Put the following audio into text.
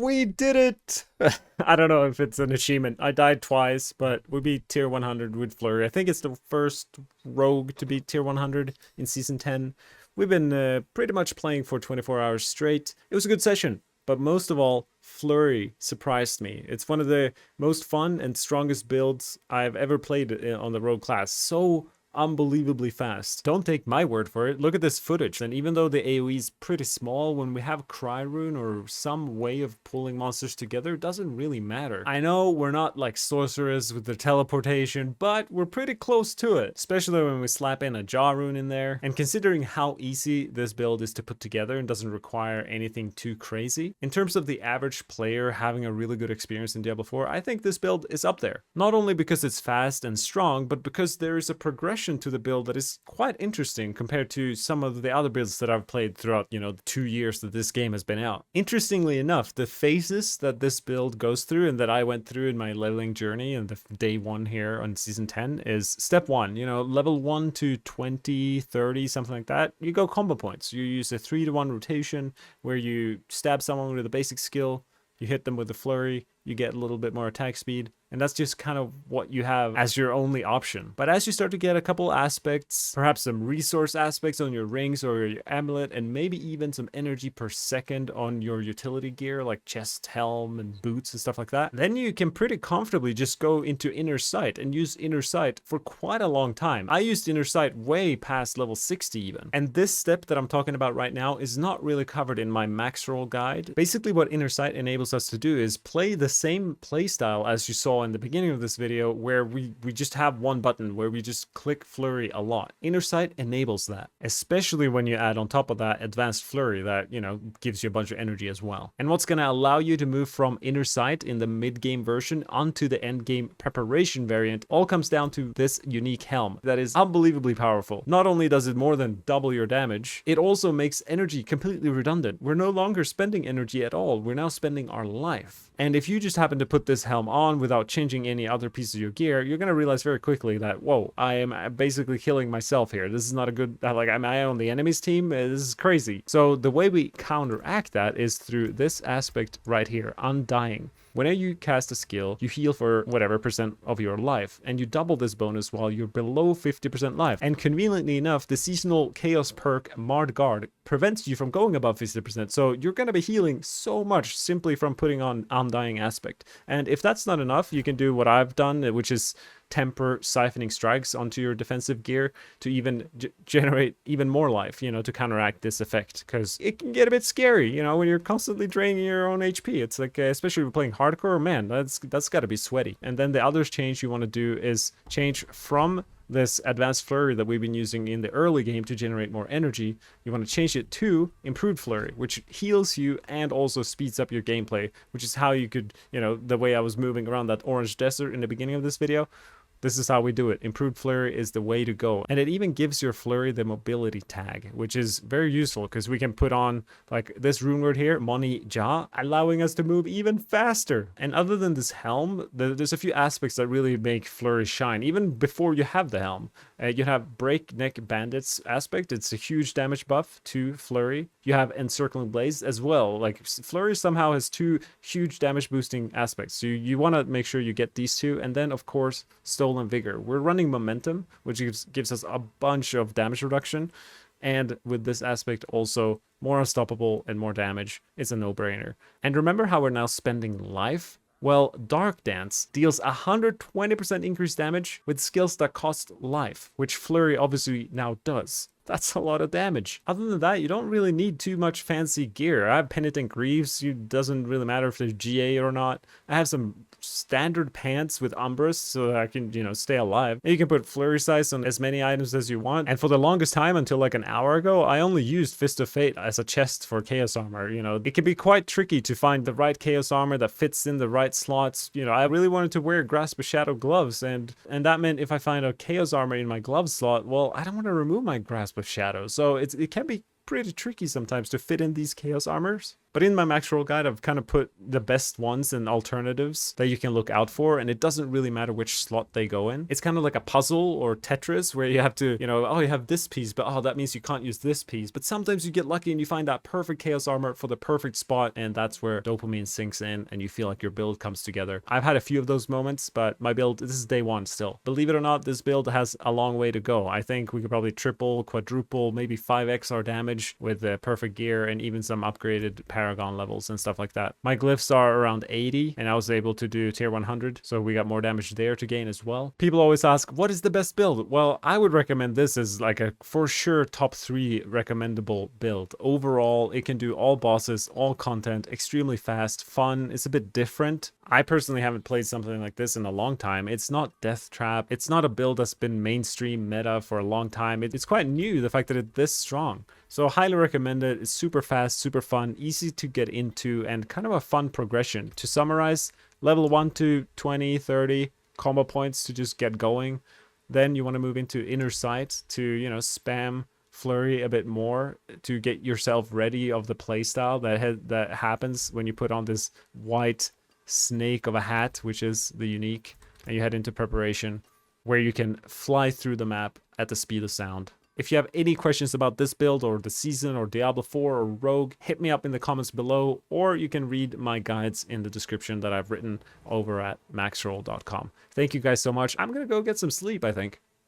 We did it! I don't know if it's an achievement. I died twice, but we beat tier 100 with Flurry. I think it's the first rogue to beat tier 100 in season 10. We've been pretty much playing for 24 hours straight. It was a good session, but most of all, Flurry surprised me. It's one of the most fun and strongest builds I've ever played on the rogue class. So unbelievably fast. Don't take my word for it. Look at this footage. And even though the AoE is pretty small, when we have Cry Rune or some way of pulling monsters together, it doesn't really matter. I know we're not like sorcerers with the teleportation, but we're pretty close to it, especially when we slap in a Jaw Rune in there. And considering how easy this build is to put together and doesn't require anything too crazy, in terms of the average player having a really good experience in Diablo 4, I think this build is up there. Not only because it's fast and strong, but because there is a progression to the build that is quite interesting compared to some of the other builds that I've played throughout, the 2 years that this game has been out. Interestingly enough, the phases that this build goes through and that I went through in my leveling journey and the day 1 here on season 10 is step 1, level 1 to 20, 30, something like that. You go combo points. You use a 3-to-1 rotation where you stab someone with a basic skill, you hit them with the flurry, you get a little bit more attack speed, and that's just kind of what you have as your only option. But as you start to get a couple aspects, perhaps some resource aspects on your rings or your amulet, and maybe even some energy per second on your utility gear like chest, helm, and boots and stuff like that, then you can pretty comfortably just go into Inner Sight and use Inner Sight for quite a long time. I used Inner Sight way past level 60 even. And this step that I'm talking about right now is not really covered in my max roll guide. Basically what Inner Sight enables us to do is play the same playstyle as you saw in the beginning of this video, where we just have one button where we just click Flurry a lot. Inner Sight enables that, especially when you add on top of that advanced Flurry that, gives you a bunch of energy as well. And what's going to allow you to move from Inner Sight in the mid-game version onto the end-game preparation variant all comes down to this unique helm that is unbelievably powerful. Not only does it more than double your damage, it also makes energy completely redundant. We're no longer spending energy at all. We're now spending our life. And if you just happen to put this helm on without changing any other piece of your gear, you're going to realize very quickly that, whoa, I am basically killing myself here. This is not a good, am I on the enemy's team? This is crazy. So the way we counteract that is through this aspect right here, Undying. Whenever you cast a skill, you heal for whatever percent of your life, and you double this bonus while you're below 50% life. And conveniently enough, the seasonal chaos perk Marred Guard prevents you from going above 50%, so you're going to be healing so much simply from putting on Undying aspect. And if that's not enough, you can do what I've done, which is temper siphoning strikes onto your defensive gear to even generate even more life, to counteract this effect, because it can get a bit scary, when you're constantly draining your own HP. It's like, especially if you're playing hardcore, man, that's got to be sweaty. And then the other change you want to do is change from this advanced flurry that we've been using in the early game to generate more energy. You want to change it to improved flurry, which heals you and also speeds up your gameplay, which is how you could, the way I was moving around that orange desert in the beginning of this video. This is how we do it. Improved Flurry is the way to go. And it even gives your Flurry the mobility tag, which is very useful because we can put on like this rune word here, Moni Ja, allowing us to move even faster. And other than this helm, there's a few aspects that really make Flurry shine, even before you have the helm. You have Breakneck Bandits aspect. It's a huge damage buff to Flurry. You have Encircling Blaze as well. Like Flurry somehow has 2 huge damage boosting aspects. So you want to make sure you get these 2. And then of course, Stolen Vigor. We're running Momentum, which gives us a bunch of damage reduction. And with this aspect also more unstoppable and more damage. It's a no-brainer. And remember how we're now spending life? Well, Dark Dance deals 120% increased damage with skills that cost life, which Flurry obviously now does. That's a lot of damage. Other than that, you don't really need too much fancy gear. I have Penitent Greaves. It doesn't really matter if they're GA or not. I have some standard pants with Umbras so that I can, stay alive. And you can put Flurry Size on as many items as you want. And for the longest time, until like an hour ago, I only used Fist of Fate as a chest for Chaos Armor. It can be quite tricky to find the right Chaos Armor that fits in the right slots. I really wanted to wear Grasp of Shadow gloves, and that meant if I find a Chaos Armor in my glove slot, well, I don't want to remove my Grasp of Shadow. So it can be pretty tricky sometimes to fit in these Chaos Armors. But in my max roll guide, I've kind of put the best ones and alternatives that you can look out for, and it doesn't really matter which slot they go in. It's kind of like a puzzle or Tetris where you have to, you know, oh, you have this piece, but oh, that means you can't use this piece. But sometimes you get lucky and you find that perfect chaos armor for the perfect spot, and that's where dopamine sinks in and you feel like your build comes together. I've had a few of those moments, but my build, this is day one still. Believe it or not, this build has a long way to go. I think we could probably triple, quadruple, maybe 5x our damage with the perfect gear and even some upgraded Paragon levels and stuff like that. My glyphs are around 80 and I was able to do tier 100, so we got more damage there to gain as well. People always ask, what is the best build? Well, I would recommend this as like a for sure top 3 recommendable build. Overall, it can do all bosses, all content, extremely fast, fun. It's a bit different. I personally haven't played something like this in a long time. It's not Death Trap. It's not a build that's been mainstream meta for a long time. It's quite new, the fact that it's this strong. So highly recommend it. It's super fast, super fun, easy to get into, and kind of a fun progression. To summarize, level 1 to 20, 30 combo points to just get going. Then you want to move into Inner Sight to, you know, spam Flurry a bit more to get yourself ready of the playstyle that happens when you put on this white snake of a hat, which is the unique, and you head into Preparation, where you can fly through the map at the speed of sound. If you have any questions about this build or the season or Diablo 4 or Rogue, hit me up in the comments below, or you can read my guides in the description that I've written over at maxroll.com. Thank you guys so much. I'm gonna go get some sleep, I think.